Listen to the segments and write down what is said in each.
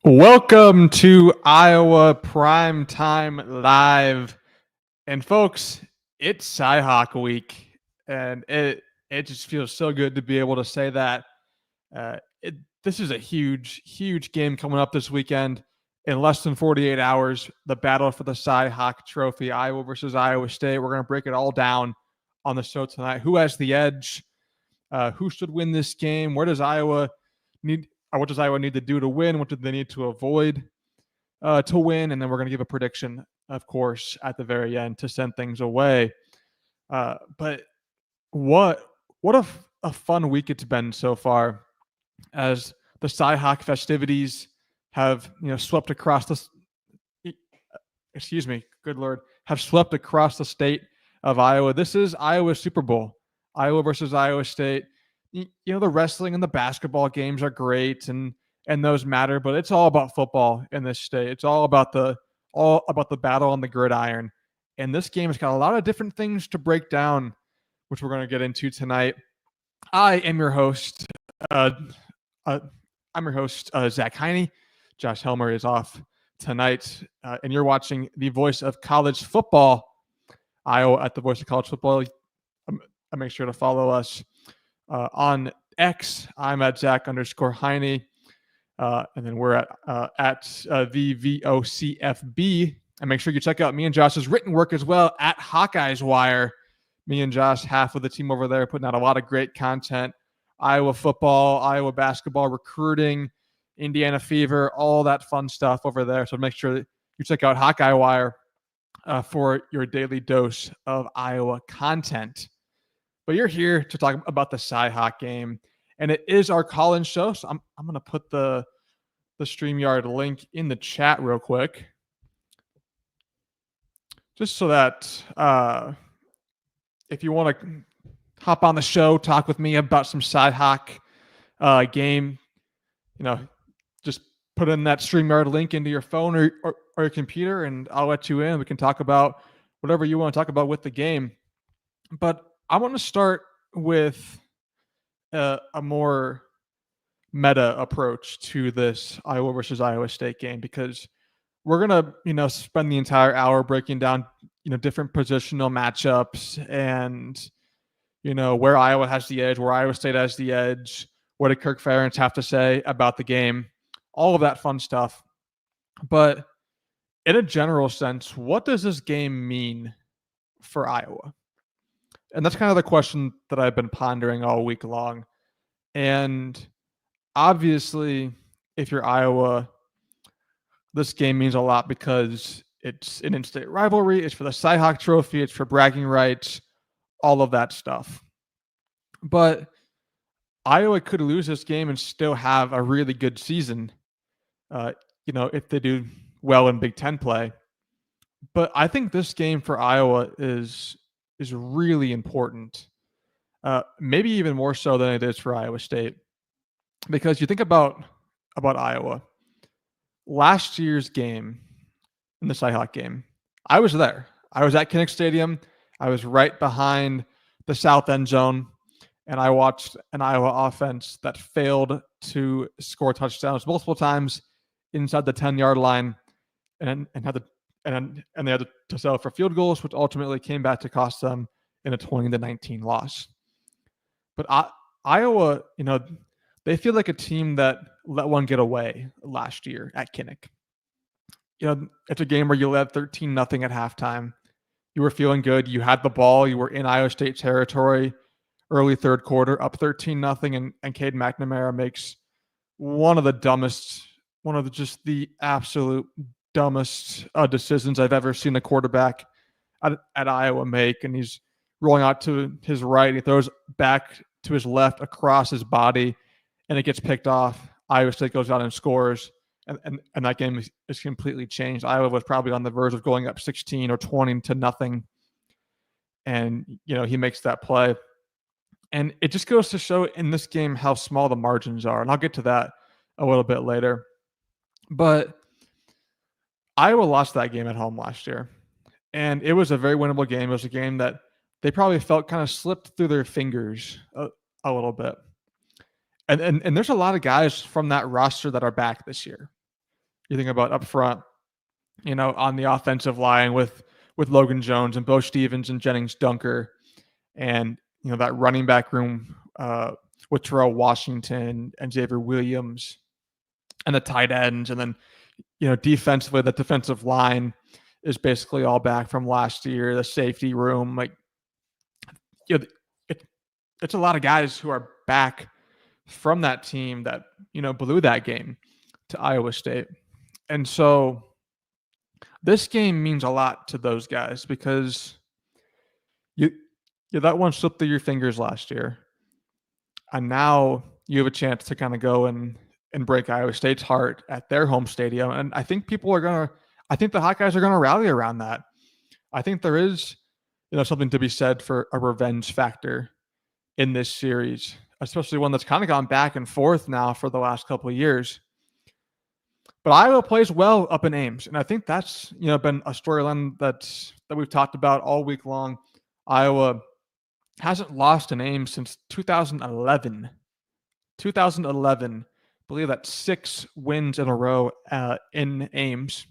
Welcome to Iowa Primetime Live. And folks, it's CyHawk week. And it just feels so good to be able to say that. Uh, it, this is a huge game coming up this weekend. In less than 48 hours, the battle for the CyHawk Trophy, Iowa versus Iowa State. We're going to break it all down on the show tonight. Who has the edge? Who should win this game? Where does Iowa need? What does Iowa need to do to win? What do they need to avoid to win? And then we're going to give a prediction, of course, at the very end to send things away. But what a fun week it's been so far, as the CyHawk festivities have swept across the good Lord, have swept across the state of Iowa. This is Iowa's Super Bowl. Iowa versus Iowa State. The wrestling and the basketball games are great and those matter, but it's all about football in this state. It's all about the battle on the gridiron. And this game has got a lot of different things to break down, which we're going to get into tonight. I am your host. I'm your host, Zach Heine. Josh Helmer is off tonight, and you're watching the voice of college football, Iowa at the voice of college football. Make sure to follow us on X. I'm at Zach_Heine. And then we're at the VOCFB. And make sure you check out me and Josh's written work as well at Hawkeyes Wire. Me and Josh, half of the team over there, putting out a lot of great content. Iowa football, Iowa basketball, recruiting, Indiana Fever, all that fun stuff over there. So make sure that you check out Hawkeye Wire for your daily dose of Iowa content. But you're here to talk about the CyHawk game, and it is our call-in show. So I'm going to put the StreamYard link in the chat real quick, just so that if you want to hop on the show, talk with me about some CyHawk game, just put in that StreamYard link into your phone or your computer, and I'll let you in. We can talk about whatever you want to talk about with the game. But I want to start with a more meta approach to this Iowa versus Iowa State game, because we're going to, spend the entire hour breaking down, different positional matchups and, where Iowa has the edge, where Iowa State has the edge, what did Kirk Ferentz have to say about the game, all of that fun stuff. But in a general sense, what does this game mean for Iowa? And that's kind of the question that I've been pondering all week long. And obviously, if you're Iowa, this game means a lot because it's an in-state rivalry. It's for the CyHawk Trophy. It's for bragging rights, all of that stuff. But Iowa could lose this game and still have a really good season, if they do well in Big Ten play. But I think this game for Iowa is really important, maybe even more so than it is for Iowa State, because you think about Iowa. Last year's game, in the CyHawk game, I was there. I was at Kinnick Stadium. I was right behind the south end zone, and I watched an Iowa offense that failed to score touchdowns multiple times inside the 10-yard line, and they had to settle for field goals, which ultimately came back to cost them in a 20-19 loss. But Iowa, they feel like a team that let one get away last year at Kinnick. It's a game where you led 13-0 at halftime. You were feeling good. You had the ball. You were in Iowa State territory early third quarter, up 13-0, and Cade McNamara makes one of the absolute dumbest decisions I've ever seen a quarterback at Iowa make. And he's rolling out to his right. He throws back to his left across his body, and it gets picked off. Iowa State goes out and scores, and that game is completely changed. Iowa was probably on the verge of going up 16 or 20-0, and he makes that play. And it just goes to show in this game how small the margins are, and I'll get to that a little bit later. But Iowa lost that game at home last year, and it was a very winnable game. It was a game that they probably felt kind of slipped through their fingers a little bit. And there's a lot of guys from that roster that are back this year. You think about up front, on the offensive line with Logan Jones and Bo Stevens and Jennings Dunker, and that running back room with Terrell Washington and Xavier Williams, and the tight ends, and then defensively, the defensive line is basically all back from last year. The safety room, it, it's a lot of guys who are back from that team that blew that game to Iowa State, and so this game means a lot to those guys because you that one slipped through your fingers last year, and now you have a chance to kind of go and break Iowa State's heart at their home stadium. And I think I think the Hawkeyes are gonna rally around that. I think there is, something to be said for a revenge factor in this series, especially one that's kind of gone back and forth now for the last couple of years. But Iowa plays well up in Ames, and I think that's been a storyline that we've talked about all week long. Iowa hasn't lost in Ames since 2011. 2011, I believe that's 6 wins in a row in Ames.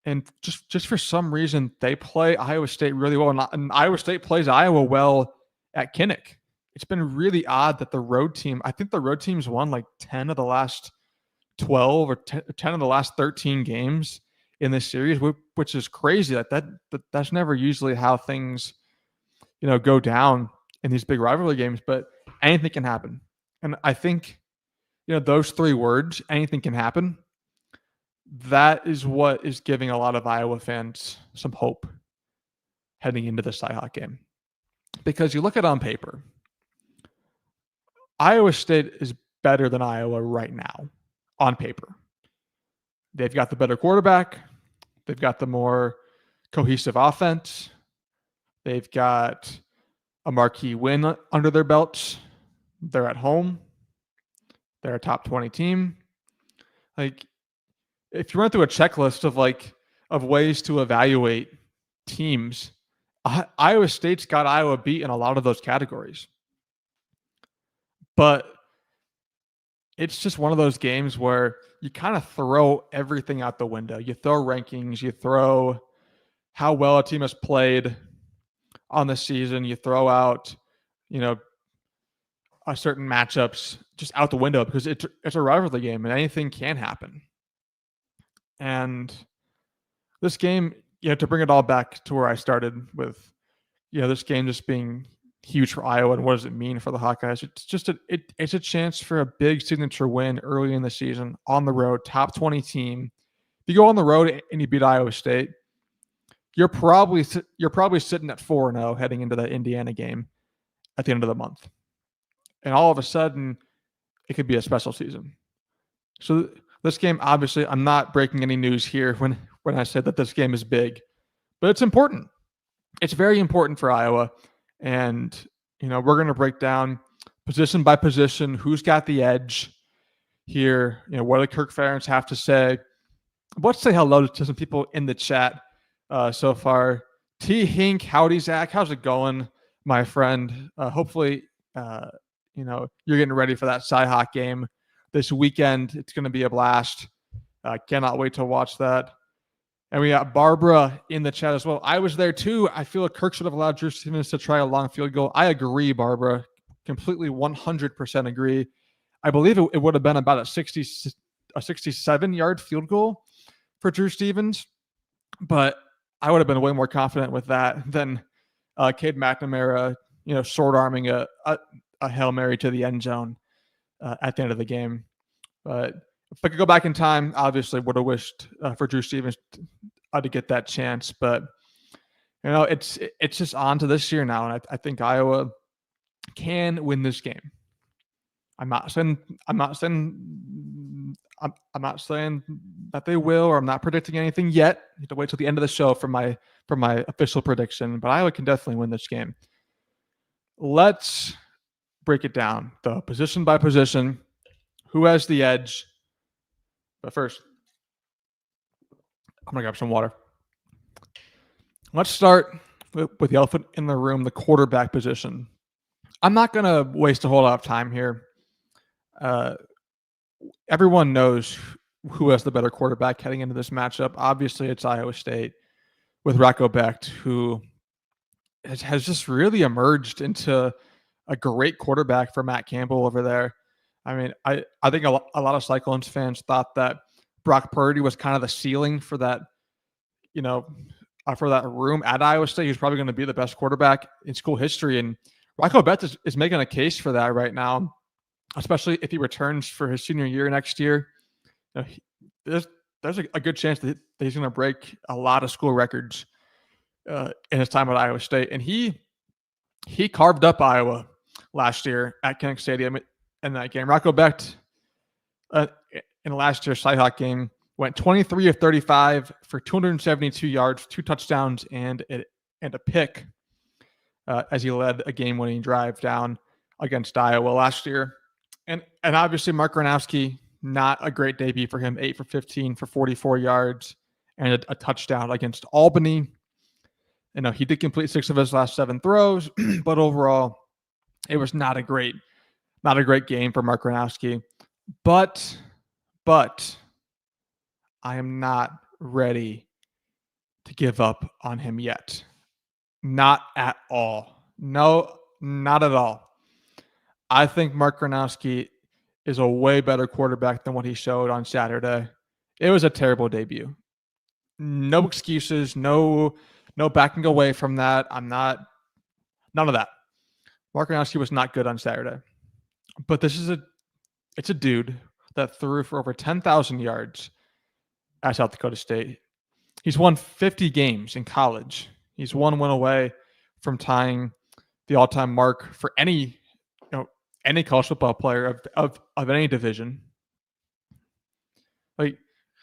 And just for some reason, they play Iowa State really well, and Iowa State plays Iowa well at Kinnick. It's been really odd that the road team, I think the road team's won like 10 of the last 12 or 10 of the last 13 games in this series, which is crazy. That's never usually how things, go down in these big rivalry games, but anything can happen. And I think, those 3 words, anything can happen, that is what is giving a lot of Iowa fans some hope heading into the CyHawk game. Because you look at it on paper, Iowa State is better than Iowa right now on paper. They've got the better quarterback. They've got the more cohesive offense. They've got a marquee win under their belts. They're at home. They're a top 20 team. If you run through a checklist of ways to evaluate teams, Iowa State's got Iowa beat in a lot of those categories. But it's just one of those games where you kind of throw everything out the window. You throw rankings, you throw how well a team has played on the season, you throw out, certain matchups just out the window because it's a rivalry game and anything can happen. And this game, to bring it all back to where I started with, this game just being huge for Iowa and what does it mean for the Hawkeyes? It's just it's a chance for a big signature win early in the season on the road, top 20 team. If you go on the road and you beat Iowa State, you're probably sitting at 4-0 heading into that Indiana game at the end of the month. And all of a sudden, it could be a special season. So this game, obviously, I'm not breaking any news here when I said that this game is big, but it's important. It's very important for Iowa. And, we're going to break down position by position, who's got the edge here, what do the Kirk Ferentz have to say. Let's say hello to some people in the chat so far. T. Hink, howdy, Zach. How's it going, my friend? Hopefully, you're getting ready for that CyHawk game this weekend. It's going to be a blast. Cannot wait to watch that. And we got Barbara in the chat as well. I was there too. I feel like Kirk should have allowed Drew Stevens to try a long field goal. I agree, Barbara. Completely 100% agree. I believe it would have been about a 67-yard field goal for Drew Stevens, but I would have been way more confident with that than Cade McNamara, sword arming a Hail Mary to the end zone at the end of the game. But if I could go back in time, obviously would have wished for Drew Stevens to get that chance. But it's just on to this year now, and I think Iowa can win this game. I'm not saying that they will, or I'm not predicting anything yet. You have to wait till the end of the show for my official prediction. But Iowa can definitely win this game. Let's break it down, though, position by position. Who has the edge? But first, I'm going to grab some water. Let's start with the elephant in the room, the quarterback position. I'm not going to waste a whole lot of time here. Everyone knows who has the better quarterback heading into this matchup. Obviously, it's Iowa State with Rocco Becht, who has just really emerged into a great quarterback for Matt Campbell over there. I mean, I think a lot of Cyclones fans thought that Brock Purdy was kind of the ceiling for that, for that room at Iowa State. He's probably going to be the best quarterback in school history. And Rocco Becht is making a case for that right now, especially if he returns for his senior year next year. There's a good chance that he's going to break a lot of school records in his time at Iowa State. And he carved up Iowa last year at Kinnick Stadium in that game. Rocco Becht in last year's CyHawk game went 23 of 35 for 272 yards, 2 touchdowns, and a pick as he led a game-winning drive down against Iowa last year. And obviously Mark Gronowski, not a great debut for him, 8 for 15 for 44 yards and a touchdown against Albany. He did complete 6 of his last 7 throws, but overall, it was not a great game for Mark Gronowski. But I am not ready to give up on him yet. Not at all. No, not at all. I think Mark Gronowski is a way better quarterback than what he showed on Saturday. It was a terrible debut. No excuses, no backing away from that. None of that. Mark Gronowski was not good on Saturday. But it's a dude that threw for over 10,000 yards at South Dakota State. He's won 50 games in college. He's 1 win away from tying the all-time mark for any college football player of any division. Like,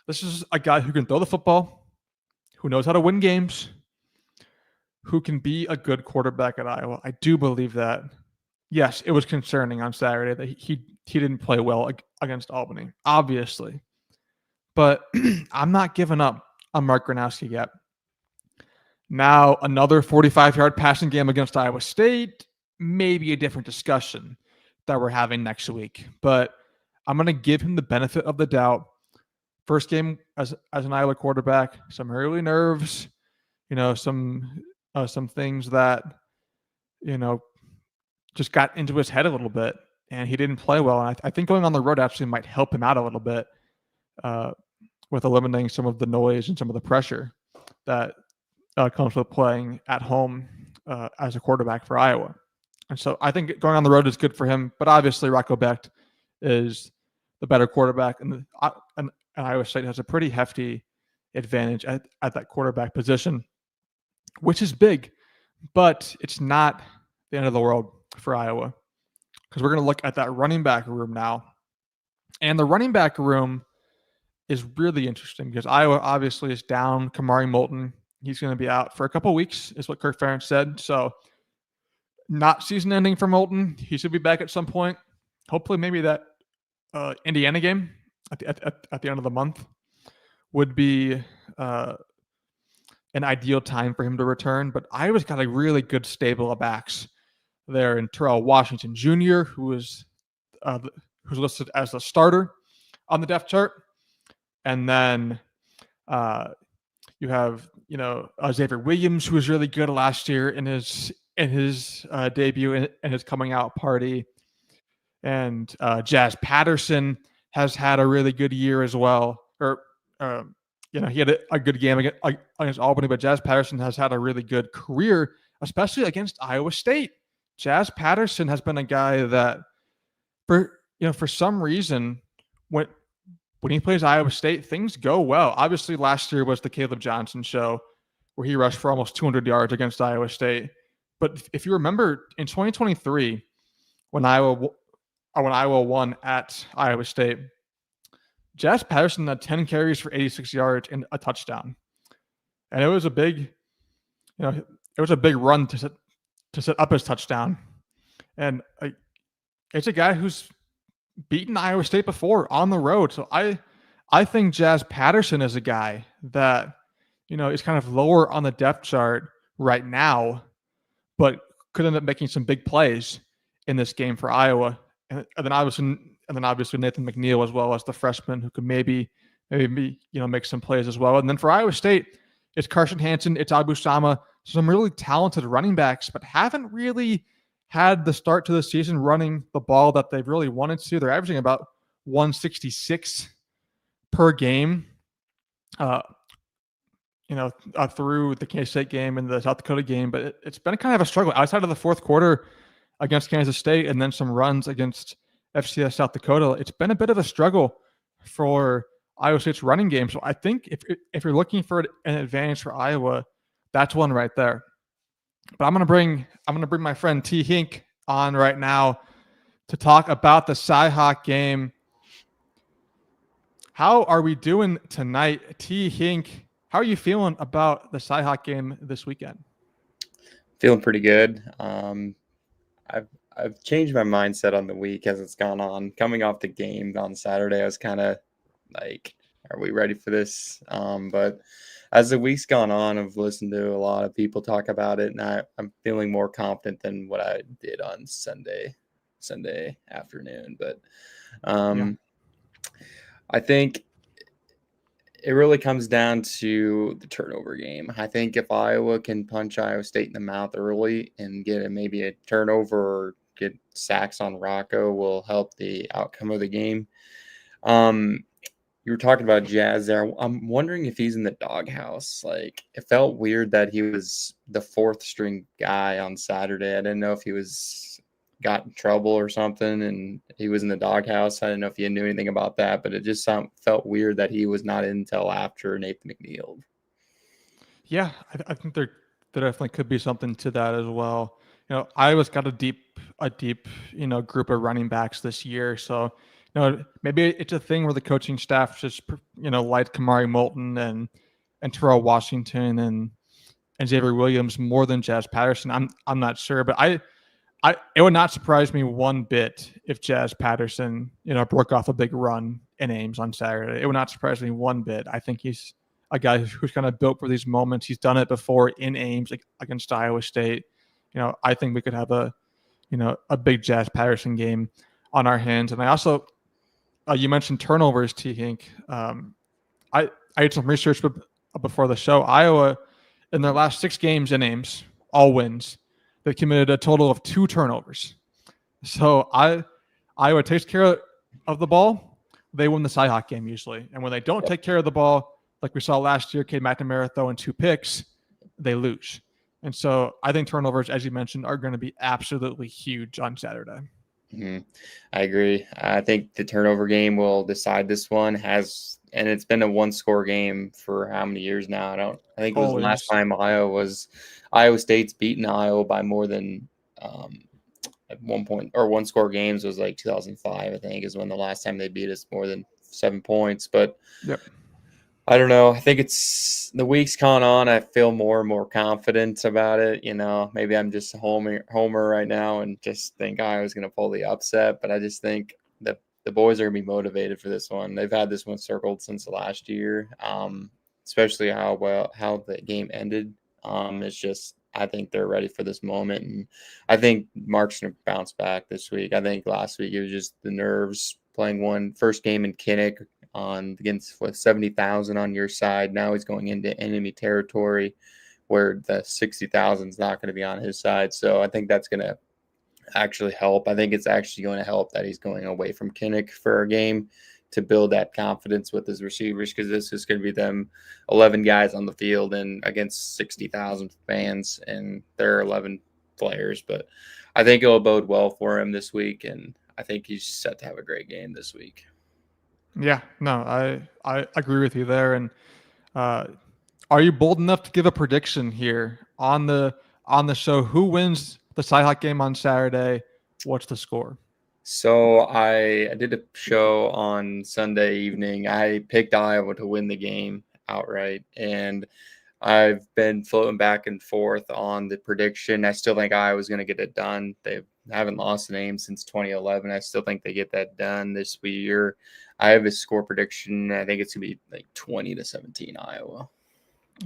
this is a guy who can throw the football, who knows how to win games, who can be a good quarterback at Iowa. I do believe that. Yes, it was concerning on Saturday that he didn't play well against Albany, obviously. But I'm not giving up on Mark Gronowski yet. Now, another 45-yard passing game against Iowa State, maybe a different discussion that we're having next week. But I'm going to give him the benefit of the doubt. First game as an Iowa quarterback, some early nerves, some things that, just got into his head a little bit, and he didn't play well. And I think going on the road actually might help him out a little bit with eliminating some of the noise and some of the pressure that comes with playing at home as a quarterback for Iowa. And so I think going on the road is good for him, but obviously Rocco Becht is the better quarterback, and Iowa State has a pretty hefty advantage at that quarterback position, which is big, but it's not the end of the world for Iowa, because we're going to look at that running back room now. And the running back room is really interesting because Iowa obviously is down Kamari Moulton. He's going to be out for a couple of weeks, is what Kirk Ferentz said. So not season ending for Moulton. He should be back at some point. Hopefully maybe that Indiana game at the end of the month would be an ideal time for him to return. But Iowa's got a really good stable of backs there in Terrell Washington Jr., who's listed as a starter on the depth chart. And then you have, Xavier Williams, who was really good last year in his debut and his coming out party. And Jazz Patterson has had a really good year as well. He had a good game against Albany, but Jazz Patterson has had a really good career, especially against Iowa State. Jazz Patterson has been a guy that, for some reason, when he plays Iowa State, things go well. Obviously, last year was the Caleb Johnson show, where he rushed for almost 200 yards against Iowa State. But if you remember, in 2023, when Iowa won at Iowa State, Jazz Patterson had 10 carries for 86 yards and a touchdown, and it was a big run to set up his touchdown. And it's a guy who's beaten Iowa State before on the road. So I think Jazz Patterson is a guy that, is kind of lower on the depth chart right now, but could end up making some big plays in this game for Iowa. And then obviously and then obviously Nathan McNeil as well as the freshman who could maybe make some plays as well. And then for Iowa State, it's Carson Hansen, it's Abu Sama, some really talented running backs, but haven't really had the start to the season running the ball that they've really wanted to. They're averaging about 166 per game. Through the Kansas State game and the South Dakota game, but it's been kind of a struggle outside of the fourth quarter against Kansas State and then some runs against FCS South Dakota. It's been a bit of a struggle for Iowa State's running game. So I think if you're looking for an advantage for Iowa, that's one right there. But I'm gonna bring my friend T Hink on right now to talk about the CyHawk game. How are we doing tonight, T Hink? How are you feeling about the CyHawk game this weekend? Feeling pretty good. I've changed my mindset on the week as it's gone on. Coming off the game on Saturday, I was kind of like, "Are we ready for this?" But as the week's gone on, I've listened to a lot of people talk about it, and I'm feeling more confident than what I did on Sunday afternoon. But I think it really comes down to the turnover game. I think if Iowa can punch Iowa State in the mouth early and get maybe a turnover or get sacks on Rocco will help the outcome of the game. You were talking about Jazz there. I'm wondering if he's in the doghouse. Like, it felt weird that he was the fourth string guy on Saturday. I didn't know if he got in trouble or something and he was in the doghouse. I didn't know if you knew anything about that, but it just felt weird that he was not in until after Nathan McNeil. Yeah, I think there definitely could be something to that as well. Iowa's got a deep group of running backs this year, so maybe it's a thing where the coaching staff just liked Kamari Moulton and Terrell Washington and Xavier Williams more than Jazz Patterson. I'm not sure, but it would not surprise me one bit if Jazz Patterson broke off a big run in Ames on Saturday. It would not surprise me one bit. I think he's a guy who's kind of built for these moments. He's done it before in Ames against Iowa State. I think we could have a big Jazz Patterson game on our hands. And I also, you mentioned turnovers, T. Hink. I did some research before the show. Iowa, in their last 6 games in Ames, all wins, they committed a total of 2 turnovers. So Iowa takes care of the ball, they win the CyHawk game usually. And when they don't take care of the ball, like we saw last year, Cade McNamara throwing 2 picks, they lose. And so I think turnovers, as you mentioned, are going to be absolutely huge on Saturday. Mm-hmm. I agree. I think the turnover game will decide this one. And it's been a 1-score game for how many years now? I think it was the last time Iowa State's beaten Iowa by more than at 1-score games was like 2005. I think is when the last time they beat us more than 7 points. But yep. I don't know. I think it's the week's gone on. I feel more and more confident about it. Maybe I'm just a homer right now and just think I was going to pull the upset. But I just think that the boys are going to be motivated for this one. They've had this one circled since last year, especially how the game ended. It's just I think they're ready for this moment. And I think Mark's going to bounce back this week. I think last week it was just the nerves playing first game in Kinnick against with 70,000 on your side. Now he's going into enemy territory where the 60,000 is not going to be on his side. So I think that's going to actually help. I think it's actually going to help that he's going away from Kinnick for a game to build that confidence with his receivers, because this is going to be them 11 guys on the field and against 60,000 fans and their 11 players. But I think it'll bode well for him this week, and I think he's set to have a great game this week. Yeah, no, I agree with you there. And are you bold enough to give a prediction here on the show? Who wins the CyHawk game on Saturday? What's the score? So I did a show on Sunday evening. I picked Iowa to win the game outright, and I've been floating back and forth on the prediction. I still think Iowa's going to get it done. They haven't lost a name since 2011. I still think they get that done this year. I have a score prediction. I think it's going to be like 20-17 Iowa.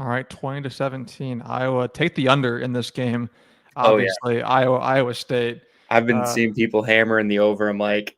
All right, 20-17 Iowa. Take the under in this game. Obviously, Iowa State. I've been seeing people hammering the over. I'm like,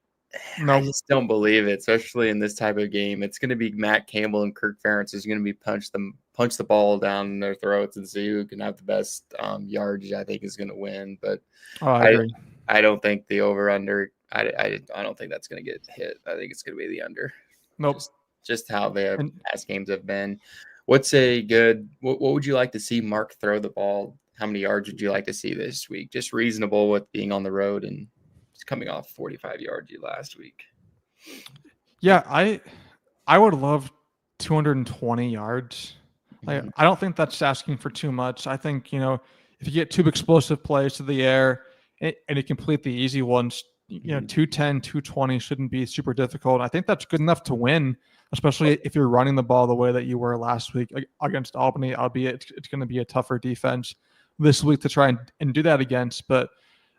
I No. just don't believe it, especially in this type of game. It's going to be Matt Campbell and Kirk Ferentz is going to be punch the ball down their throats and see who can have the best yardage. I think is going to win, but Oh, I I agree. I don't think the over under. I don't think that's going to get hit. I think it's going to be the under. Nope. Just how their And past games have been. What's a good? What would you like to see Mark throw the ball? How many yards would you like to see this week? Just reasonable with being on the road and coming off 45 yards last week. yeah, I would love 220 yards. Mhm. I don't think that's asking for too much. I think, if you get two explosive plays to the air and you complete the easy ones, 210, 220 shouldn't be super difficult. I think that's good enough to win, especially if you're running the ball the way that you were last week against Albany, albeit it's going to be a tougher defense this week to try and do that against. But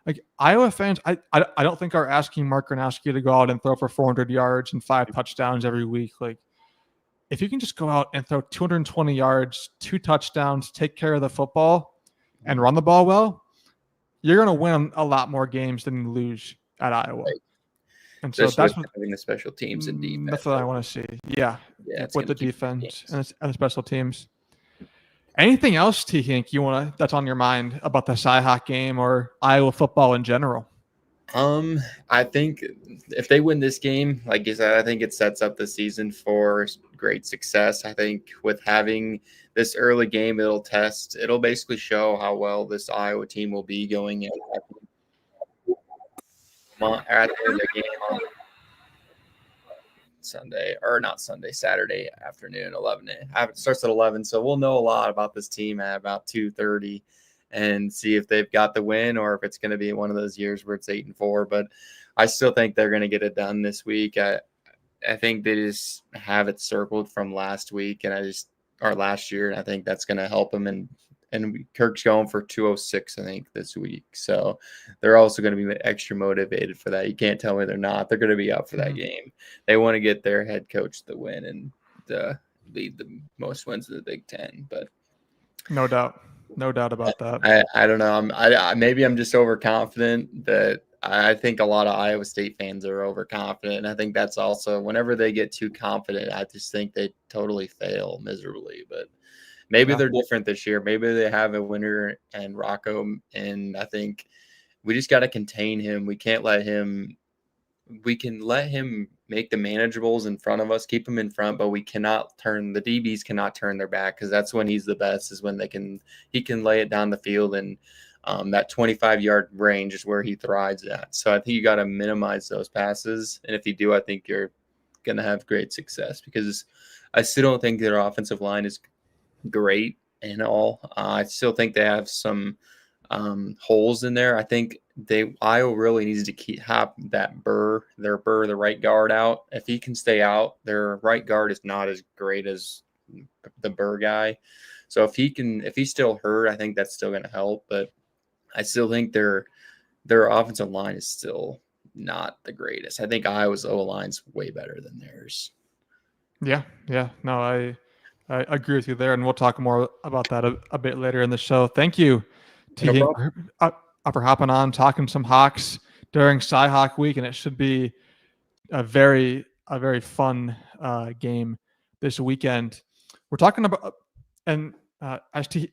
like Iowa fans, I don't think are asking Mark Gronowski to go out and throw for 400 yards and 5 touchdowns every week. Like, if you can just go out and throw 220 yards, 2 touchdowns, take care of the football, and run the ball well, you're going to win a lot more games than you lose at Iowa. Right. And so Especially with having the special teams and defense. That's what I want to see. Yeah, with the defense and the special teams. Anything else, T-Hink, that's on your mind about the CyHawk game or Iowa football in general? I think if they win this game, like you said, I think it sets up the season for great success. I think with having this early game, it'll basically show how well this Iowa team will be going in at the game on Saturday afternoon, 11. It starts at 11, so we'll know a lot about this team at about 2:30. And see if they've got the win or if it's going to be one of those years where it's 8-4. But I still think they're going to get it done this week. I think they just have it circled from last week or last year, and I think that's going to help them. And Kirk's going for 206, I think, this week. So they're also going to be extra motivated for that. You can't tell me they're not. They're going to be up for that game. They want to get their head coach the win and lead the most wins in the Big Ten. But no doubt about that. I don't know. Maybe I'm just overconfident that I think a lot of Iowa State fans are overconfident. And I think that's also whenever they get too confident, I just think they totally fail miserably. But maybe they're different this year. Maybe they have a winner and Rocco. And I think we just got to contain him. We can't let him. We can let him make the manageables in front of us, keep him in front, but the DBs cannot turn their back because that's when he's the best, is when he can lay it down the field, and that 25-yard range is where he thrives at. So I think you got to minimize those passes. And if you do, I think you're going to have great success because I still don't think their offensive line is great and all. I still think they have some holes in there. I think Iowa really needs to have that the right guard out. If he can stay out, their right guard is not as great as the Burr guy. So if he's still hurt, I think that's still going to help. But I still think their offensive line is still not the greatest. I think Iowa's O-line's way better than theirs. Yeah. No, I agree with you there, and we'll talk more about that a bit later in the show. Thank you, T. For hopping on, talking some Hawks during CyHawk week, and it should be a very fun game this weekend. We're talking about, and as T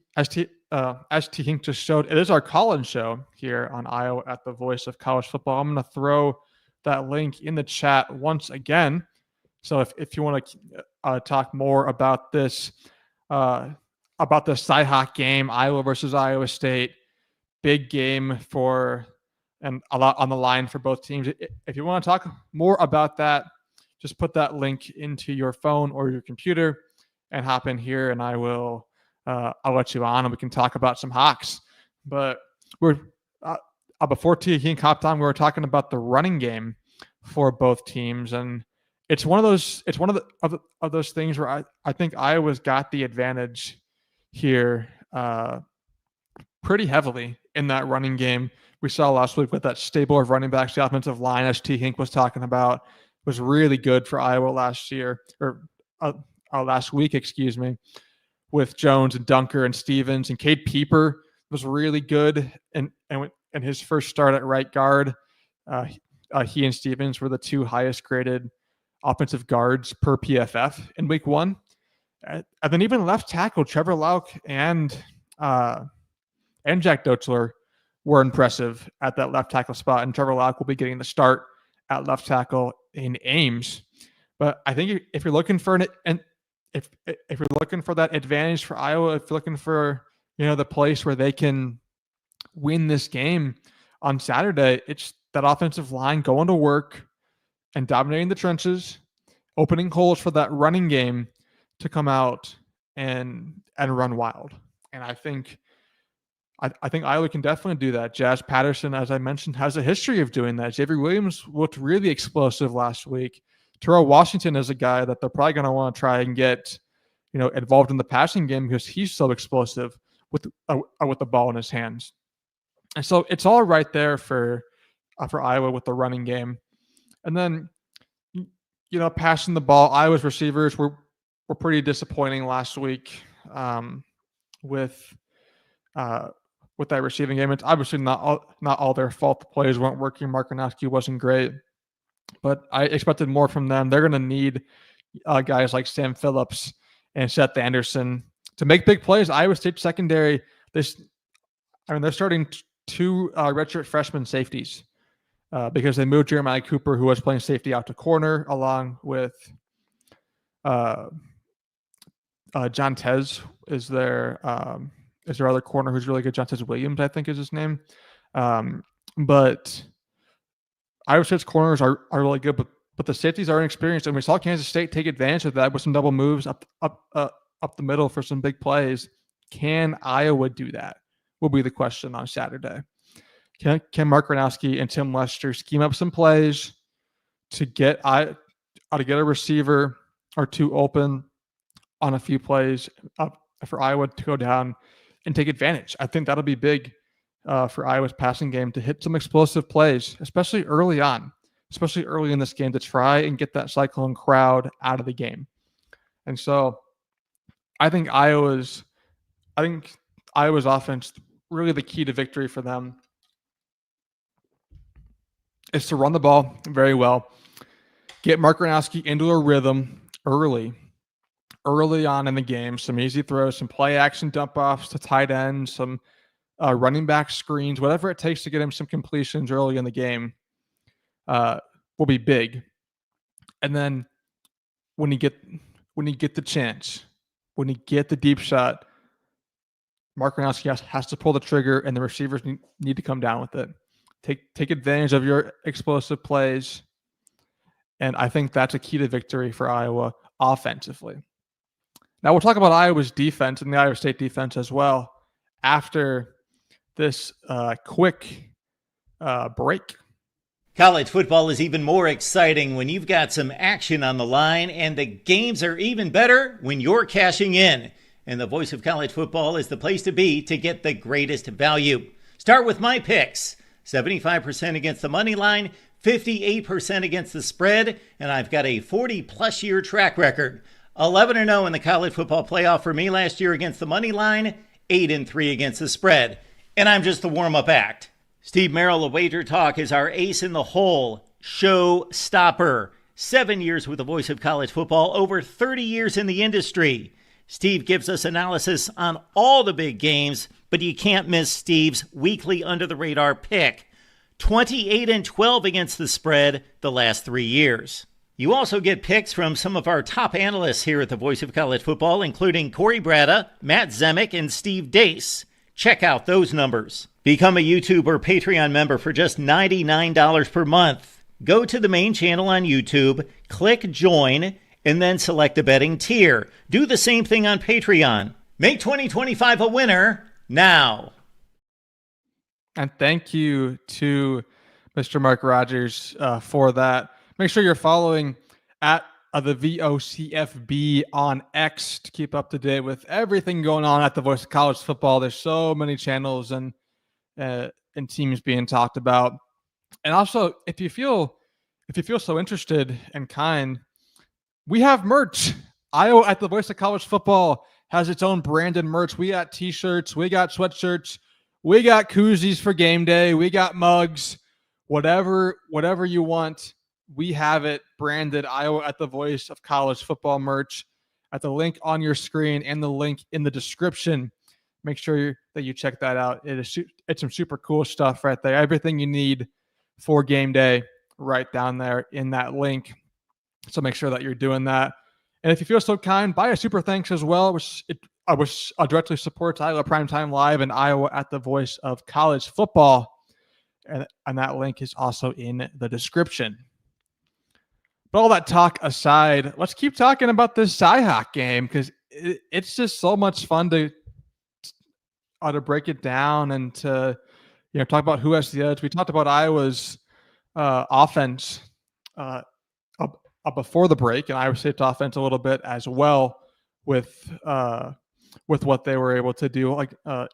Hink just showed, it is our call-in show here on Iowa at the Voice of College Football. I'm going to throw that link in the chat once again. So if you want to talk more about this, about the CyHawk game, Iowa versus Iowa State, big game and a lot on the line for both teams. If you want to talk more about that, just put that link into your phone or your computer and hop in here, and I'll let you on, and we can talk about some Hawks. But we're before T. Hink hopped on, we were talking about the running game for both teams, and it's one of those things where I think Iowa's got the advantage here pretty heavily in that running game. We saw last week with that stable of running backs, the offensive line, as T. Hink was talking about, was really good for Iowa last week, with Jones and Dunker and Stevens, and Cade Pieper was really good in his first start at right guard. he and Stevens were the two highest graded offensive guards per PFF in week 1. And then even left tackle Trevor Lauk and Jack Dotzler were impressive at that left tackle spot. And Trevor Lauk will be getting the start at left tackle in Ames. But I think if you're looking for if you're looking for that advantage for Iowa, if you're looking for the place where they can win this game on Saturday, it's that offensive line going to work and dominating the trenches, opening holes for that running game to come out and run wild. And I think Iowa can definitely do that. Jazz Patterson, as I mentioned, has a history of doing that. Xavier Williams looked really explosive last week. Terrell Washington is a guy that they're probably going to want to try and get, involved in the passing game because he's so explosive with the ball in his hands. And so it's all right there for Iowa with the running game. And then, passing the ball, Iowa's receivers were pretty disappointing last week with that receiving game. It's obviously not all their fault. The plays weren't working. Mark Gronowski wasn't great, but I expected more from them. They're going to need guys like Sam Phillips and Seth Anderson to make big plays. Iowa State secondary, they're starting two redshirt freshman safeties because they moved Jeremiah Cooper, who was playing safety, out to corner, along with John Tez is their other corner who's really good. John Tez Williams, I think, is his name. But Iowa State's corners are really good, but the safeties are inexperienced, and we saw Kansas State take advantage of that with some double moves up the middle for some big plays. Can Iowa do that? Will be the question on Saturday. Can Mark Gronowski and Tim Lester scheme up some plays to get a receiver or two open on a few plays for Iowa to go down and take advantage? I think that'll be big for Iowa's passing game to hit some explosive plays, especially early in this game, to try and get that Cyclone crowd out of the game. And so I think Iowa's offense, really the key to victory for them, is to run the ball very well, get Mark Gronowski into a rhythm early on in the game, some easy throws, some play action dump offs to tight ends, some running back screens, whatever it takes to get him some completions early in the game will be big. And then when you get the chance, when you get the deep shot, Mark Gronowski has to pull the trigger, and the receivers need to come down with it. Take advantage of your explosive plays, and I think that's a key to victory for Iowa offensively. Now we'll talk about Iowa's defense and the Iowa State defense as well after this quick break. College football is even more exciting when you've got some action on the line, and the games are even better when you're cashing in. And the Voice of College Football is the place to be to get the greatest value. Start with my picks. 75% against the money line, 58% against the spread, and I've got a 40-plus year track record. 11-0 in the college football playoff for me last year against the money line, 8-3 against the spread. And I'm just the warm-up act. Steve Merrill of Wager Talk is our ace in the hole, show stopper. 7 years with the Voice of College Football, over 30 years in the industry. Steve gives us analysis on all the big games, but you can't miss Steve's weekly under-the-radar pick. 28-12 against the spread the last 3 years. You also get picks from some of our top analysts here at the Voice of College Football, including Corey Bratta, Matt Zemek, and Steve Dace. Check out those numbers. Become a YouTube or Patreon member for just $99 per month. Go to the main channel on YouTube, click Join, and then select a betting tier. Do the same thing on Patreon. Make 2025 a winner now. And thank you to Mr. Mark Rogers for that. Make sure you're following at the VOCFB on X to keep up to date with everything going on at the Voice of College Football. There's so many channels and teams being talked about. And also, if you feel so interested and kind, we have merch. Iowa at the Voice of College Football has its own branded merch. We got t-shirts, we got sweatshirts, we got koozies for game day, we got mugs. whatever you want. We have it branded Iowa at the Voice of College Football merch at the link on your screen and the link in the description. Make sure that you check that out. It's some super cool stuff right there. Everything you need for game day right down there in that link. So make sure that you're doing that. And if you feel so kind, buy a super thanks as well, which directly supports Iowa Primetime Live and Iowa at the Voice of College Football. And that link is also in the description. But all that talk aside, let's keep talking about this CyHawk game because it's just so much fun to break it down and to talk about who has the edge. We talked about Iowa's offense before the break, and Iowa State's offense a little bit as well with what they were able to do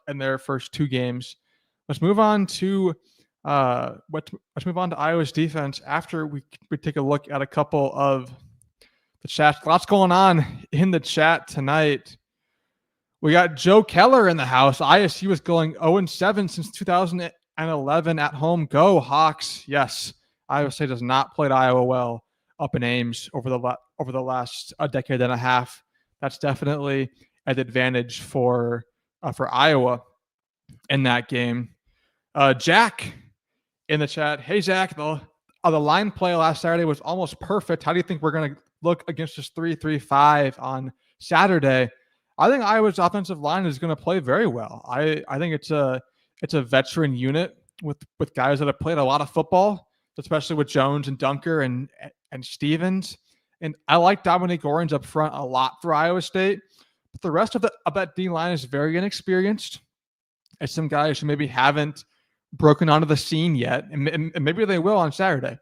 in their first two games. Let's move on to Iowa's defense after we take a look at a couple of the chats. Lots going on in the chat tonight. We got Joe Keller in the house. ISU was going 0-7 since 2011 at home. Go Hawks! Yes, Iowa State has not played Iowa well up in Ames over the last decade and a half. That's definitely an advantage for Iowa in that game. Jack in the chat. Hey, Zach, the line play last Saturday was almost perfect. How do you think we're going to look against this 3-3-5 on Saturday? I think Iowa's offensive line is going to play very well. I think it's a veteran unit with guys that have played a lot of football, especially with Jones and Dunker and Stevens. And I like Dominic Orange up front a lot for Iowa State. But the rest of that D line is very inexperienced. It's some guys who maybe haven't broken onto the scene yet, and maybe they will on Saturday.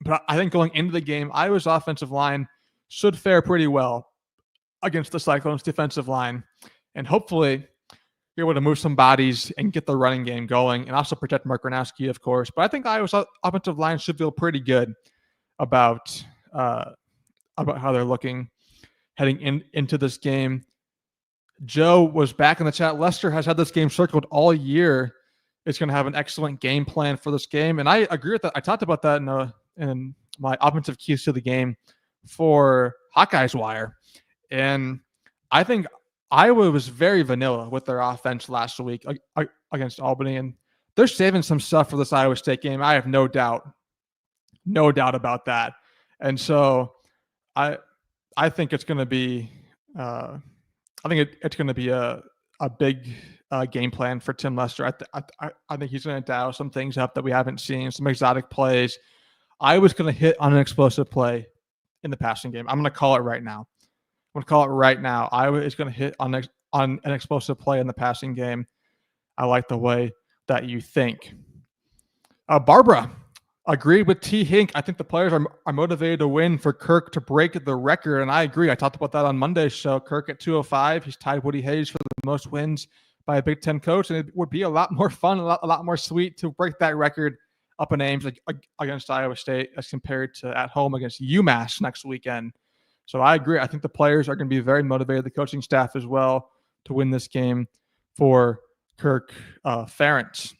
But I think going into the game, Iowa's offensive line should fare pretty well against the Cyclones' defensive line, and hopefully be able to move some bodies and get the running game going, and also protect Mark Gronowski, of course. But I think Iowa's offensive line should feel pretty good about how they're looking heading into this game. Joe was back in the chat. Lester has had this game circled all year. It's going to have an excellent game plan for this game, and I agree with that. I talked about that in my offensive keys to the game for Hawkeyes Wire, and I think Iowa was very vanilla with their offense last week against Albany, and they're saving some stuff for this Iowa State game. I have no doubt about that. And so I think it's going to be it's going to be a big game plan for Tim Lester. I think he's going to dial some things up that we haven't seen, some exotic plays. Iowa's going to hit on an explosive play in the passing game. I'm going to call it right now. Iowa is going to hit on an explosive play in the passing game. I like the way that you think. Barbara agreed with T. Hink. I think the players are motivated to win for Kirk to break the record, and I agree. I talked about that on Monday's show. Kirk at 205. He's tied Woody Hayes for the most wins by a Big Ten coach, and it would be a lot more fun, a lot more sweet to break that record up in Ames against Iowa State as compared to at home against UMass next weekend. So I agree. I think the players are going to be very motivated, the coaching staff as well, to win this game for Kirk Ferentz.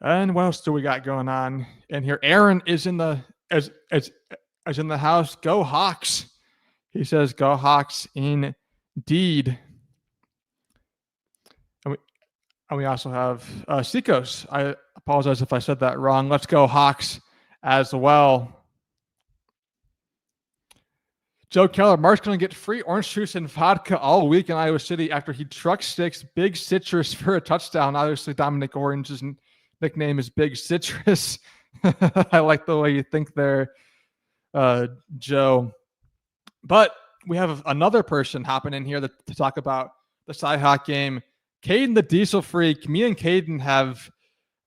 And what else do we got going on in here? Aaron is in the in the house. Go Hawks. He says, go Hawks indeed. And we also have Sikos. I apologize if I said that wrong. Let's go Hawks as well. Joe Keller, Mark's going to get free orange juice and vodka all week in Iowa City after he truck sticks Big Citrus for a touchdown. Obviously, Dominic Orange's nickname is Big Citrus. I like the way you think there, Joe. But we have another person hopping in here to talk about the CyHawk game. Caden, the Diesel Freak. Me and Caden have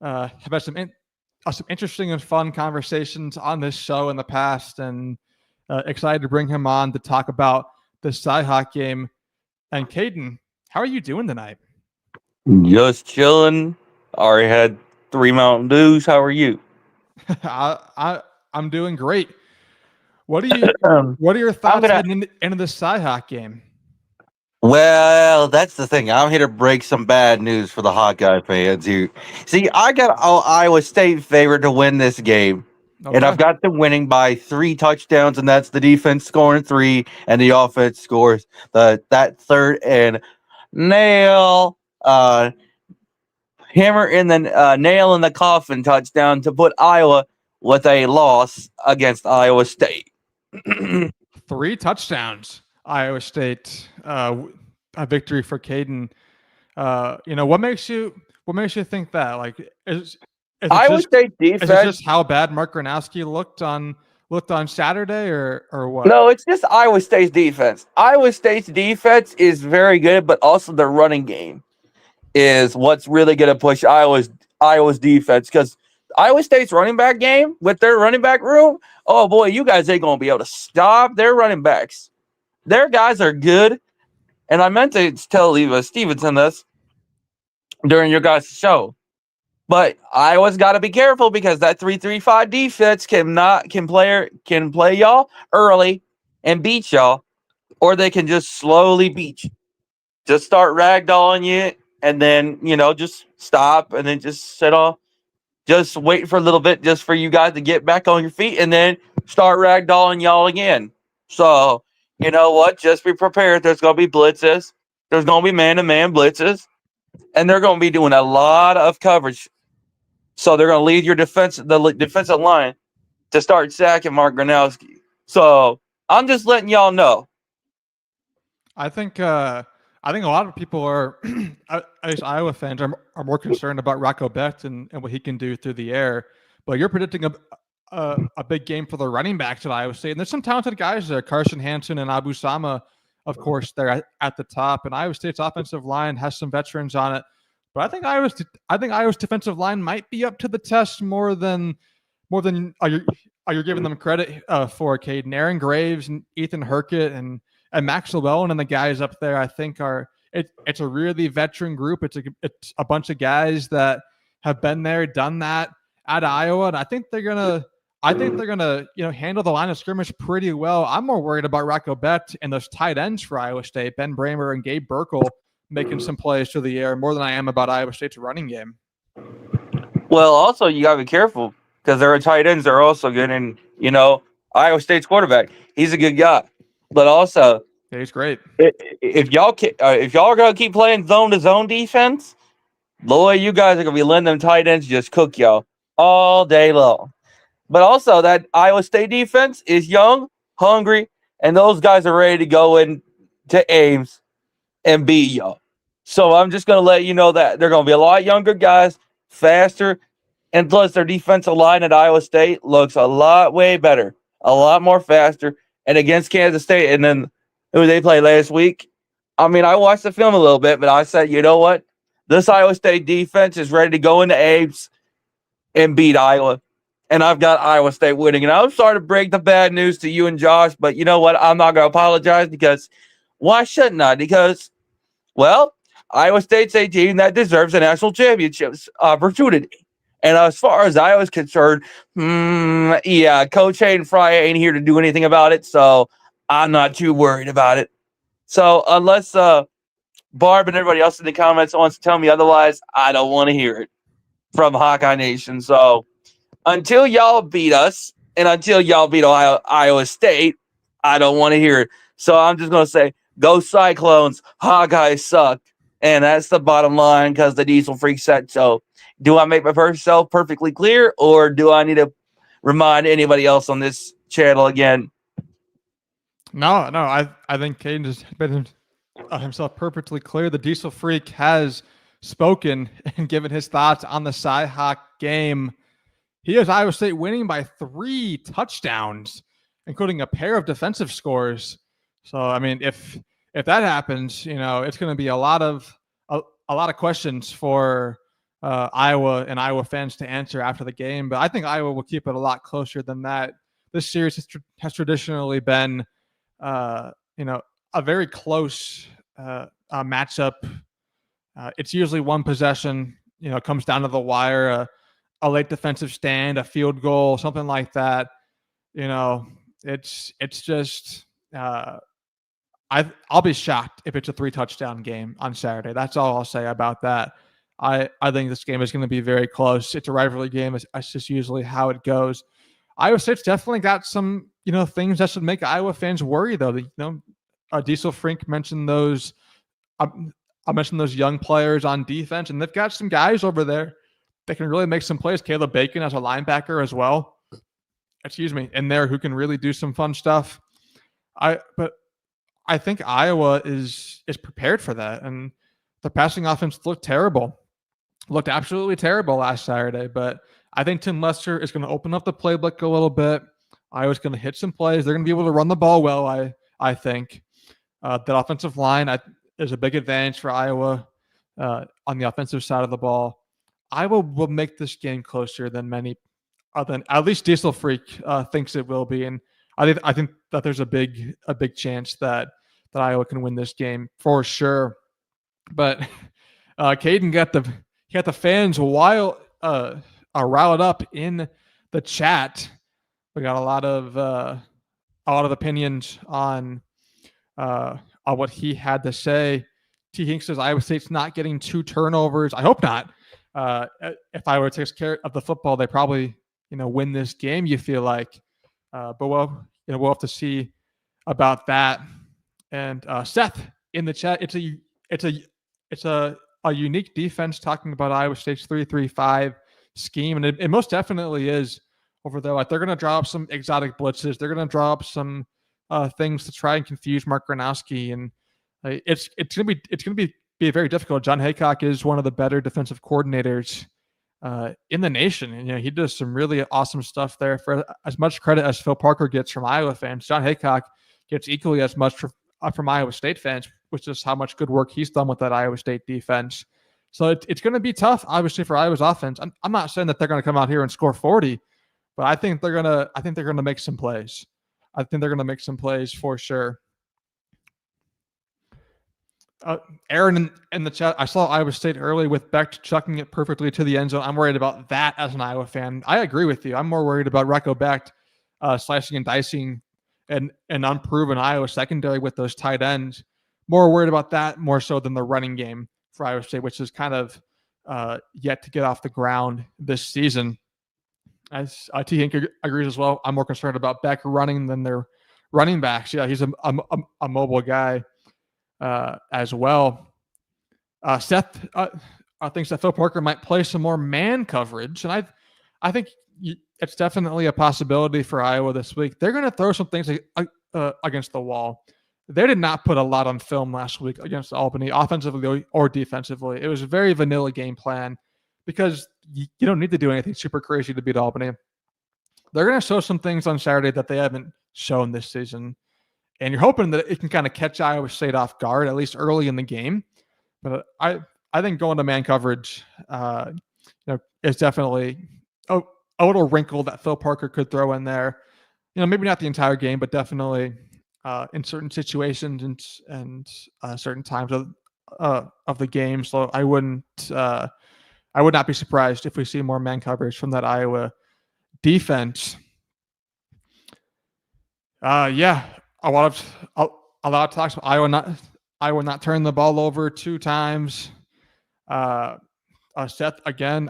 had some interesting and fun conversations on this show in the past, and excited to bring him on to talk about the CyHawk game. And Caden, how are you doing tonight? Just chilling. Already had 3 Mountain Dews. How are you? I'm doing great. What are your thoughts heading into the CyHawk game? Well, that's the thing. I'm here to break some bad news for the Hawkeye fans here. See, I got Iowa State favored to win this game. And Okay. I've got them winning by 3 touchdowns, and that's the defense scoring 3, and the offense scores that third and nail hammer in the nail in the coffin touchdown to put Iowa with a loss against Iowa State. 3 touchdowns. Iowa State, a victory for Caden. What makes you think that? Like, is it Iowa just State is it defense. just how bad Mark Gronowski looked on Saturday, or what? No, it's just Iowa State's defense. Iowa State's defense is very good, but also the running game is what's really going to push Iowa's defense, because Iowa State's running back game with their running back room, oh boy, you guys ain't going to be able to stop their running backs. Their guys are good, and I meant to tell Eva Stevenson this during your guys' show, but Iowa's got to be careful because that 3-3-5 defense can play y'all early and beat y'all, or they can just slowly beat you. Just start ragdolling you, and then, just stop and then just sit off. Just wait for a little bit just for you guys to get back on your feet, and then start ragdolling y'all again. So, you know what? Just be prepared. There's going to be blitzes. There's going to be man-to-man blitzes, and they're going to be doing a lot of coverage. So they're going to lead the defensive line to start sacking Mark Gronowski. So I'm just letting y'all know. I think a lot of people are, at least Iowa fans, are more concerned about Rocco Becht and what he can do through the air. But you're predicting a big game for the running backs at Iowa State, and there's some talented guys there. Carson Hansen and Abu Sama, of course, they're at the top. And Iowa State's offensive line has some veterans on it. But I think Iowa's defensive line might be up to the test more than you're giving them credit for. Caden, Aaron Graves and Ethan Herkett and Max Llewellyn and the guys up there, I think it's a really veteran group. It's a bunch of guys that have been there, done that at Iowa, and I think they're gonna handle the line of scrimmage pretty well. I'm more worried about Rocco Becht and those tight ends for Iowa State, Ben Bramer and Gabe Burkle, making some plays through the air more than I am about Iowa State's running game. Well, also, you got to be careful because their tight ends are also good. And, Iowa State's quarterback, he's a good guy. But also, yeah, he's great. If y'all are going to keep playing zone-to-zone defense, boy, you guys are going to be letting them tight ends just cook y'all all day long. But also, that Iowa State defense is young, hungry, and those guys are ready to go into Ames and beat y'all. So I'm just going to let you know that they're going to be a lot younger guys, faster, and plus their defensive line at Iowa State looks a lot way better, a lot more faster. And against Kansas State, and then who they played last week, I mean, I watched the film a little bit, but I said, you know what? This Iowa State defense is ready to go into Ames and beat Iowa. And I've got Iowa State winning. And I'm sorry to break the bad news to you and Josh, but you know what? I'm not going to apologize, because why shouldn't I? Because, well, Iowa State's a team that deserves a national championship opportunity. And as far as Iowa's concerned, Coach Hayden Fry ain't here to do anything about it, so I'm not too worried about it. So unless Barb and everybody else in the comments wants to tell me otherwise, I don't want to hear it from Hawkeye Nation. So until y'all beat us and until y'all beat Iowa State, I don't want to hear it. So I'm just going to say, go Cyclones, Hawkeyes suck. And that's the bottom line, because the Diesel Freak said so. Do I make myself perfectly clear, or do I need to remind anybody else on this channel again? No, I think Caden has been himself perfectly clear. The Diesel Freak has spoken and given his thoughts on the CyHawk game. He has Iowa State winning by 3 touchdowns, including a pair of defensive scores. So, I mean, if that happens, it's going to be a lot of questions for Iowa and Iowa fans to answer after the game. But I think Iowa will keep it a lot closer than that. This series has traditionally been, a very close matchup. It's usually one possession. Comes down to the wire. A late defensive stand, a field goal, something like that. It's just I'll be shocked if it's a 3-touchdown game on Saturday. That's all I'll say about that. I think this game is going to be very close. It's a rivalry game. It's just usually how it goes. Iowa State's definitely got some, things that should make Iowa fans worry, though. Diesel Frink mentioned those. I mentioned those young players on defense, and they've got some guys over there that can really make some plays. Caleb Bacon as a linebacker as well. In there who can really do some fun stuff. But I think Iowa is prepared for that, and the passing offense looked absolutely terrible last Saturday. But I think Tim Lester is going to open up the playbook a little bit. Iowa's going to hit some plays. They're going to be able to run the ball well. I think that offensive line is a big advantage for Iowa on the offensive side of the ball. Iowa will make this game closer than at least Diesel Freak thinks it will be, and I think that there's a big chance that Iowa can win this game for sure. But Caden got the fans riled up in the chat. We got a lot of opinions on what he had to say. T. Hink says Iowa State's not getting 2 turnovers. I hope not. If Iowa takes care of the football, they probably win this game. You feel like, but we'll have to see about that. And Seth in the chat, it's a unique defense, talking about Iowa State's 3-3-5 scheme, and it most definitely is over there. Like, they're going to draw up some exotic blitzes. They're going to draw up some things to try and confuse Mark Gronowski, and it's going to be very difficult. John Haycock is one of the better defensive coordinators in the nation, and he does some really awesome stuff there. For as much credit as Phil Parker gets from Iowa fans, John Haycock gets equally as much from Iowa State fans, which is how much good work he's done with that Iowa State defense. So it's going to be tough, obviously, for Iowa's offense. I'm not saying that they're going to come out here and score 40, but I think they're going to make some plays. I think they're going to make some plays for sure. Aaron in the chat, I saw Iowa State early with Becht chucking it perfectly to the end zone. I'm worried about that as an Iowa fan. I agree with you. I'm more worried about Recco Becht slicing and dicing an unproven Iowa secondary with those tight ends. More worried about that more so than the running game for Iowa State, which is kind of yet to get off the ground this season. As T. Hink agrees as well, I'm more concerned about Beck running than their running backs. Yeah, he's a mobile guy as well. Seth thinks that Phil Parker might play some more man coverage, and I think it's definitely a possibility for Iowa this week. They're going to throw some things against the wall. They did not put a lot on film last week against Albany, offensively or defensively. It was a very vanilla game plan because you don't need to do anything super crazy to beat Albany. They're going to show some things on Saturday that they haven't shown this season, and you're hoping that it can kind of catch Iowa State off guard, at least early in the game. But I think going to man coverage is definitely a little wrinkle that Phil Parker could throw in there. Maybe not the entire game, but definitely in certain situations and certain times of the game. So I would not be surprised if we see more man coverage from that Iowa defense. A lot of talks about Iowa not turning the ball over 2 times. Seth, again,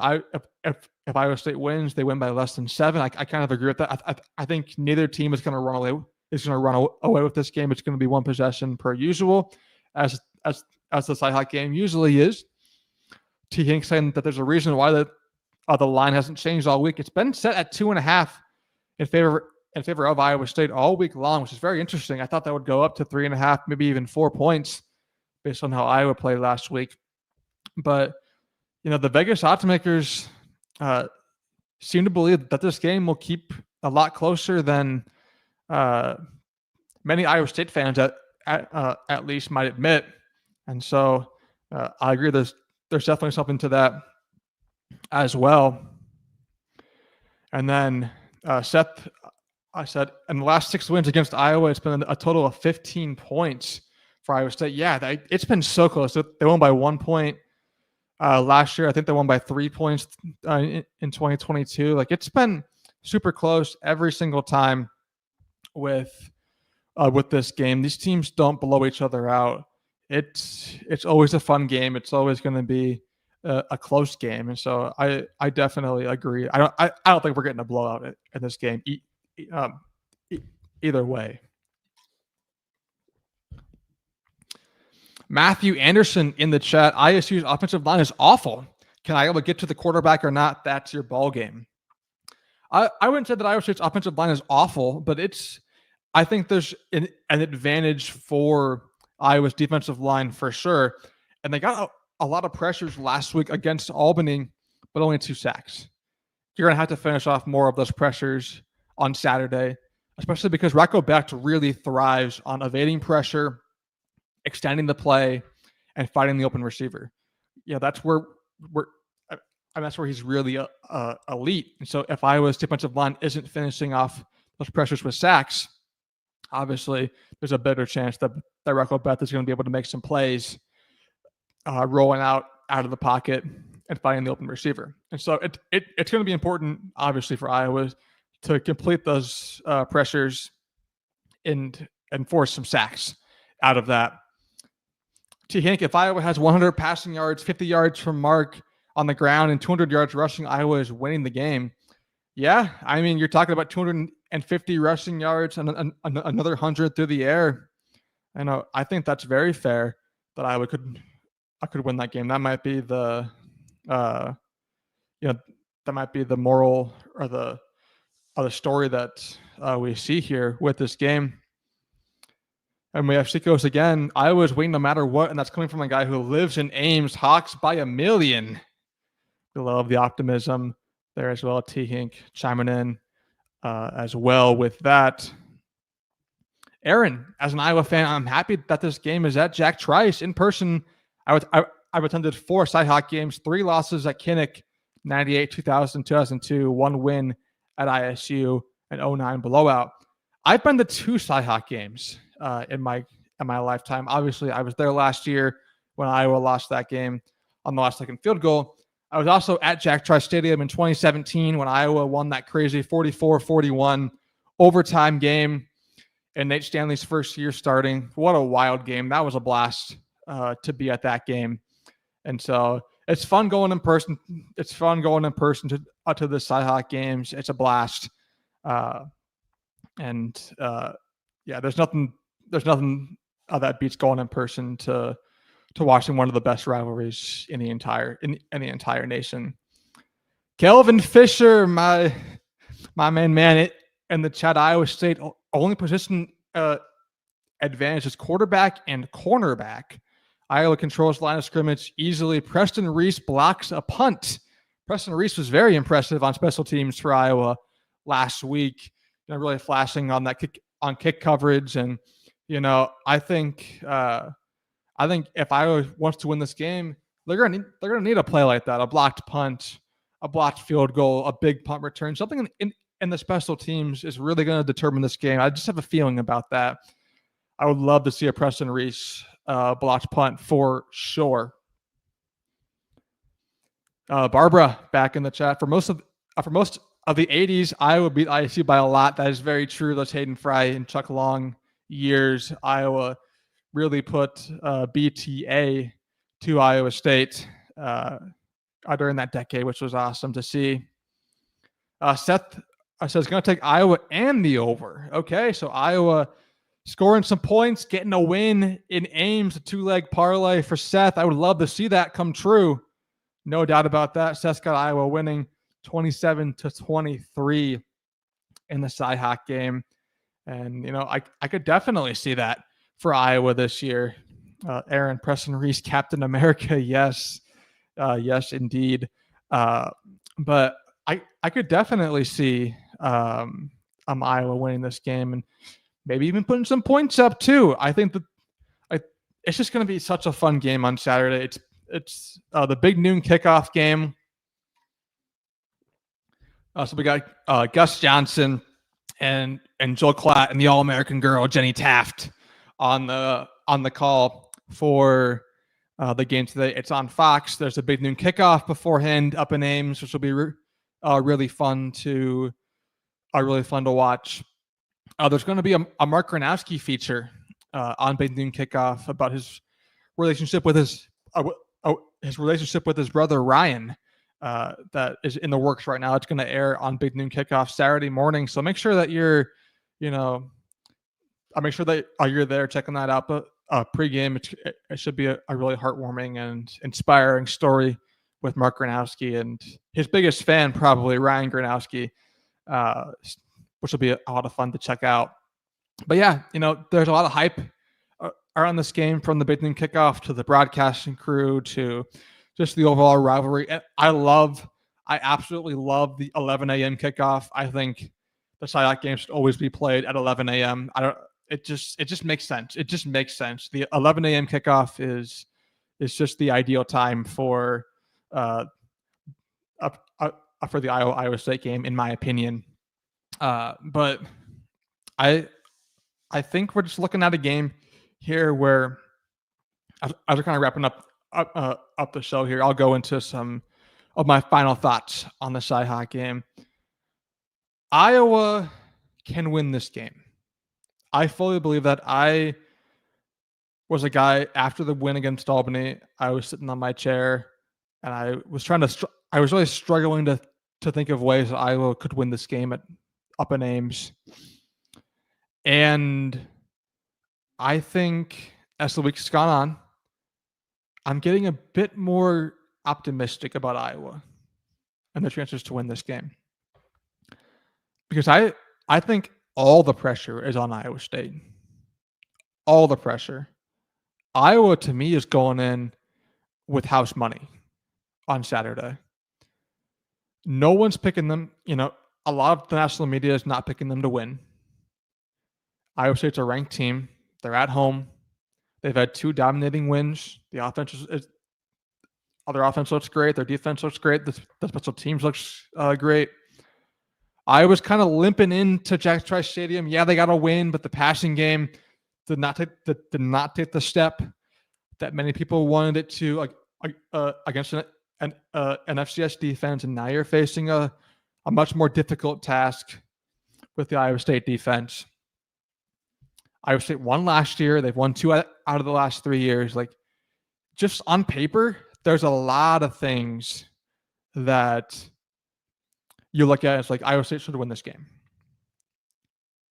if Iowa State wins, they win by less than 7. I kind of agree with that. I think neither team is going to run away with this game. It's going to be one possession per usual, as the CyHawk game usually is. T. Hink saying that there's a reason why the line hasn't changed all week. It's been set at 2.5 in favor of Iowa State all week long, which is very interesting. I thought that would go up to 3.5, maybe even 4 points based on how Iowa played last week. But the Vegas odds makers seem to believe that this game will keep a lot closer than many Iowa State fans at least might admit. And so I agree. There's definitely something to that as well. And then Seth, I said, in the last 6 wins against Iowa, it's been a total of 15 points for Iowa State. Yeah, it's been so close. They won by 1 point last year. I think they won by 3 points in 2022. Like, it's been super close every single time with with this game. These teams don't blow each other out. It's always a fun game. It's always going to be a close game, and so I definitely agree. I don't think we're getting a blowout in this game either way. Matthew Anderson in the chat. ISU's offensive line is awful. Can Iowa get to the quarterback or not? That's your ball game. I wouldn't say that Iowa State's offensive line is awful, but I think there's an advantage for Iowa's defensive line for sure. And they got a lot of pressures last week against Albany, but only 2 sacks. You're going to have to finish off more of those pressures on Saturday, especially because Rocco Becht really thrives on evading pressure, extending the play, and fighting the open receiver. Yeah, that's where that's where he's really elite. And so if Iowa's defensive line isn't finishing off those pressures with sacks, obviously there's a better chance that Rocco Becht is going to be able to make some plays rolling out of the pocket and finding the open receiver. And so it's going to be important, obviously, for Iowa to complete those pressures and force some sacks out of that. T. Hank, if Iowa has 100 passing yards, 50 yards from mark on the ground, and 200 yards rushing, Iowa is winning the game. Yeah, I mean, you're talking about 250 rushing yards and another 100 through the air. I think that's very fair that Iowa could win that game. That might be the that might be the moral or the story that we see here with this game. And we have Seacoast again. Iowa's winning no matter what, and that's coming from a guy who lives in Ames. Hawks by 1,000,000. We love the optimism there as well. T. Hink chiming in as well with that. Aaron, as an Iowa fan, I'm happy that this game is at Jack Trice in person. I've attended 4 CyHawk games, 3 losses at Kinnick, 98, 2000, 2002, 1 win at ISU, an 09 blowout. I've been to 2 CyHawk games in my lifetime. Obviously, I was there last year when Iowa lost that game on the last second field goal. I was also at Jack Trice Stadium in 2017 when Iowa won that crazy 44-41 overtime game in Nate Stanley's first year starting. What a wild game. That was a blast to be at that game. And so it's fun going in person. It's fun going in person to the CyHawk games. It's a blast. Yeah, there's nothing that beats going in person to watching one of the best rivalries in the entire nation. Kelvin Fisher, my main man in the chat. Iowa State only position advantage is quarterback and cornerback. Iowa controls line of scrimmage easily. Preston Reese blocks a punt. Preston Reese was very impressive on special teams for Iowa last week. Really flashing on that kick coverage, and I think if Iowa wants to win this game, they're gonna need a play like that, a blocked punt, a blocked field goal, a big punt return. Something in the special teams is really going to determine this game. I just have a feeling about that. I would love to see a Preston Reese blocked punt for sure. Barbara back in the chat. For most of the 80s, Iowa beat ISU by a lot. That is very true. Those Hayden Fry and Chuck Long years, Iowa really put BTA to Iowa State during that decade, which was awesome to see. Seth says going to take Iowa and the over. Okay, so Iowa scoring some points, getting a win in Ames, a 2-leg parlay for Seth. I would love to see that come true. No doubt about that. Seth's got Iowa winning 27-23 in the CyHawk game. And, I could definitely see that for Iowa this year. Aaron, Preston Reese, Captain America. Yes. Yes, indeed. But I could definitely see Iowa winning this game and maybe even putting some points up too. I think that it's just going to be such a fun game on Saturday. It's the big noon kickoff game. So we got Gus Johnson and Joel Klatt and the All-American girl Jenny Taft on the call for the game today. It's on Fox. There's a big noon kickoff beforehand up in Ames, which will be really fun to watch. There's going to be a Mark Gronowski feature on Big Noon Kickoff about his relationship with his relationship with his brother Ryan. That is in the works right now. It's going to air on Big Noon Kickoff Saturday morning. So make sure that you're there checking that out. But pregame, it should be a really heartwarming and inspiring story with Mark Gronowski and his biggest fan, probably Ryan Gronowski, which will be a lot of fun to check out. But yeah, there's a lot of hype around this game, from the Big Noon Kickoff to the broadcasting crew to just the overall rivalry. And I absolutely love the 11 a.m. kickoff. I think the CyHawk game should always be played at 11 a.m. It just makes sense. It just makes sense. The 11 a.m. kickoff is just the ideal time for the Iowa State game, in my opinion. But I think we're just looking at a game here where, as we're kind of wrapping up the show here, I'll go into some of my final thoughts on the CyHawk game. Iowa can win this game. I fully believe that. I was a guy after the win against Albany. I was sitting on my chair and I was really struggling to think of ways that Iowa could win this game up in Ames. And I think as the week's gone on, I'm getting a bit more optimistic about Iowa and their chances to win this game. Because I think all the pressure is on Iowa State. All the pressure. Iowa, to me, is going in with house money on Saturday. No one's picking them. A lot of the national media is not picking them to win. Iowa State's a ranked team. They're at home. They've had 2 dominating wins. The offense their offense looks great. Their defense looks great. The special teams looks great. Iowa's kind of limping into Jack Trice Stadium. Yeah, they got a win, but the passing game did not take the step that many people wanted it to against an FCS defense. And now you're facing a much more difficult task with the Iowa State defense. Iowa State won last year. They've won 2 out of the last 3 years. Like, just on paper, there's a lot of things that you look at. It's like Iowa State should win this game,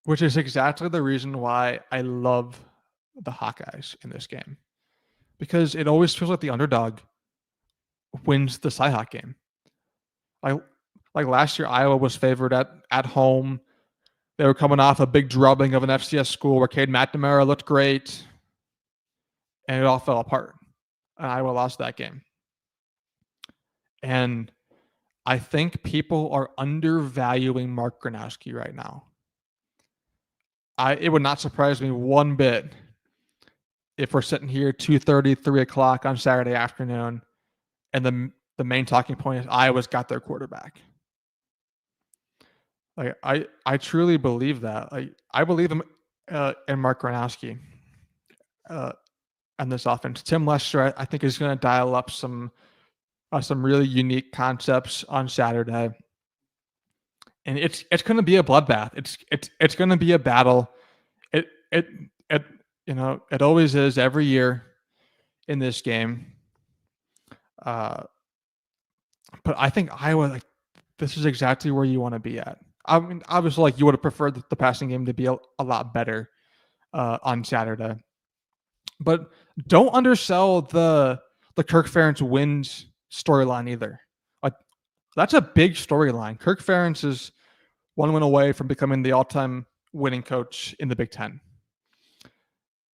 which is exactly the reason why I love the Hawkeyes in this game, because it always feels like the underdog wins the CyHawk game. Like last year, Iowa was favored at home. They were coming off a big drubbing of an FCS school where Cade McNamara looked great, and it all fell apart. And Iowa lost that game. And I think people are undervaluing Mark Gronowski right now. It would not surprise me one bit if we're sitting here 2:30, 3 o'clock on Saturday afternoon, and the main talking point is Iowa's got their quarterback. Like, I truly believe that. I believe in Mark Gronowski and this offense. Tim Lester, I think, is going to dial up some really unique concepts on Saturday, and it's going to be a bloodbath. It's going to be a battle. It always is every year in this game. But I think Iowa, this is exactly where you want to be at. I mean, obviously, you would have preferred the passing game to be a lot better on Saturday. But don't undersell the Kirk Ferentz wins storyline either. That's a big storyline. Kirk Ferentz is 1 win away from becoming the all-time winning coach in the Big Ten.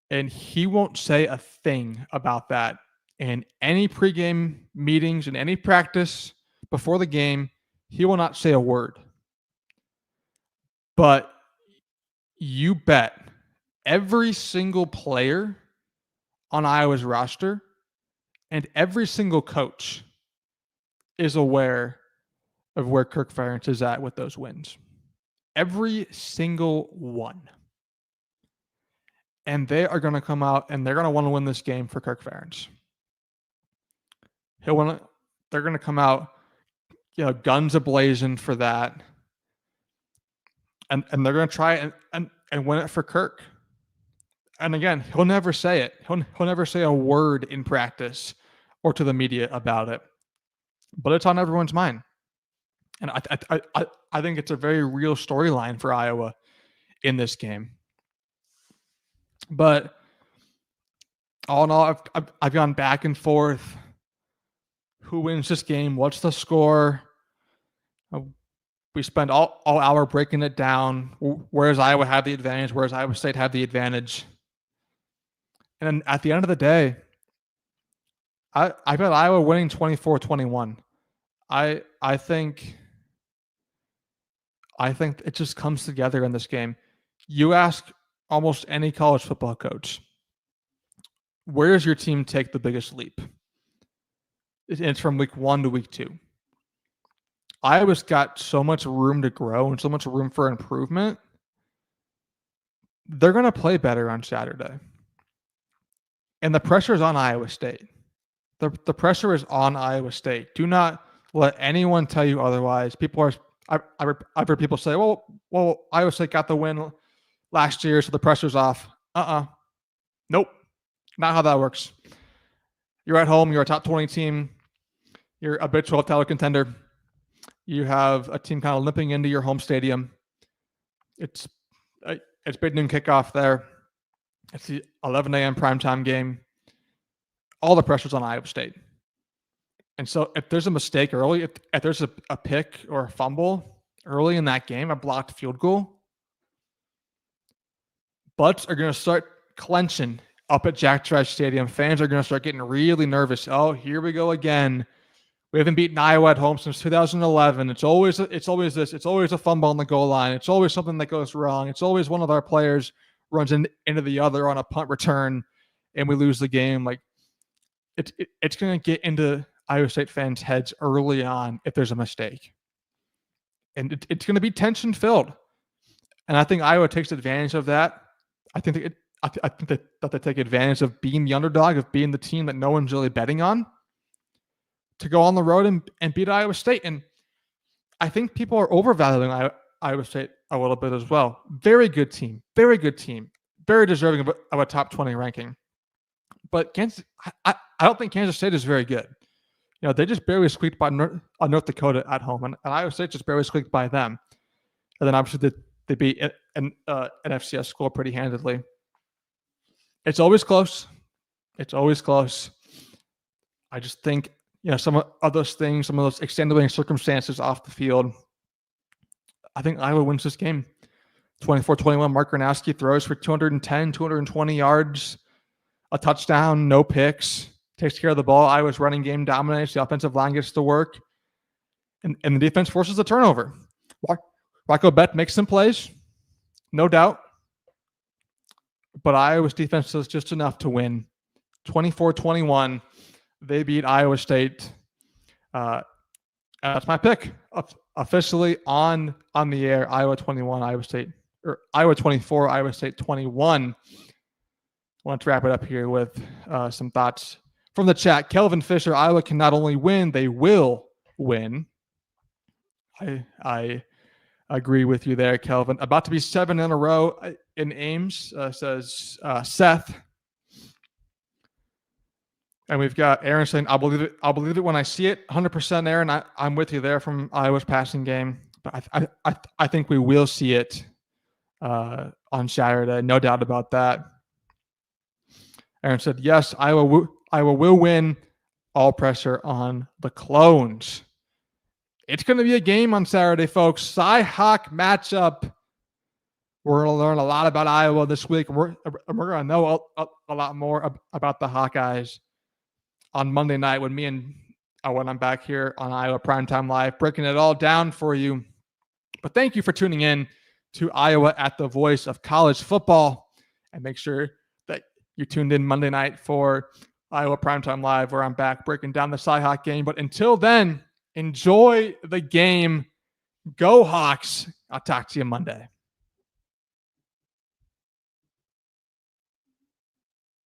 And he won't say a thing about that in any pregame meetings, in any practice before the game. He will not say a word. But you bet every single player on Iowa's roster and every single coach is aware of where Kirk Ferentz is at with those wins. Every single one. And they are going to come out and they're going to want to win this game for Kirk Ferentz. They're going to come out, guns a-blazing for that. And they're going to try and and win it for Kirk. And again, he'll never say it. He'll never say a word in practice or to the media about it. But it's on everyone's mind. And I think it's a very real storyline for Iowa in this game. But all in all, I've gone back and forth. Who wins this game? What's the score? We spend all hour breaking it down. Where does Iowa have the advantage? Where does Iowa State have the advantage? And then at the end of the day, I got Iowa winning 24-21. I think it just comes together in this game. You ask almost any college football coach, where does your team take the biggest leap? It's from week 1 to week 2. Iowa's got so much room to grow and so much room for improvement. They're going to play better on Saturday. And the pressure is on Iowa State. The pressure is on Iowa State. Do not let anyone tell you otherwise. I've heard people say, well, Iowa State got the win last year, so the pressure's off. Nope. Not how that works. You're at home. You're a top 20 team. You're a habitual title contender. You have a team kind of limping into your home stadium. It's big noon kickoff there. It's the 11 a.m. primetime game. All the pressure's on Iowa State. And so if there's a mistake early, if there's a pick or a fumble early in that game, a blocked field goal, butts are going to start clenching up at Jack Trice Stadium. Fans are going to start getting really nervous. Oh, here we go again. We haven't beaten Iowa at home since 2011. It's always this. It's always a fumble on the goal line. It's always something that goes wrong. It's always one of our players runs into the other on a punt return, and we lose the game. Like it's going to get into Iowa State fans' heads early on if there's a mistake, and it's going to be tension filled. And I think Iowa takes advantage of that. I think that they take advantage of being the underdog, of being the team that no one's really betting on, to go on the road and beat Iowa State. And I think people are overvaluing Iowa State a little bit as well. Very good team. Very deserving of a top 20 ranking. But I don't think Kansas State is very good. You know, they just barely squeaked by North Dakota at home, and Iowa State just barely squeaked by them. And then obviously they beat an FCS school pretty handedly. It's always close. I just think, some of those things, some of those extenuating circumstances off the field, I think Iowa wins this game. 24-21, Mark Gronowski throws for 210, 220 yards, a touchdown, no picks, takes care of the ball. Iowa's running game dominates. The offensive line gets to work, and the defense forces a turnover. Rocco Beck makes some plays, no doubt, but Iowa's defense does just enough to win. 24-21, they beat Iowa State. That's my pick. Officially on the air, Iowa 21, Iowa State, or Iowa 24, Iowa State 21. I want to wrap it up here with some thoughts from the chat. Kelvin Fisher, Iowa can not only win, they will win. I agree with you there, Kelvin. About to be 7 in a row in Ames, says Seth. And we've got Aaron saying, I'll believe it when I see it. 100% Aaron, I'm with you there from Iowa's passing game. But I think we will see it on Saturday. No doubt about that. Aaron said, yes, Iowa will win. All pressure on the Clones. It's going to be a game on Saturday, folks. CyHawk matchup. We're going to learn a lot about Iowa this week. We're going to know a lot more about the Hawkeyes on Monday night when I'm back here on Iowa Primetime Live, breaking it all down for you. But thank you for tuning in to Iowa at the Voice of College Football. And make sure that you tuned in Monday night for Iowa Primetime Live, where I'm back breaking down the CyHawk game. But until then, enjoy the game. Go Hawks. I'll talk to you Monday.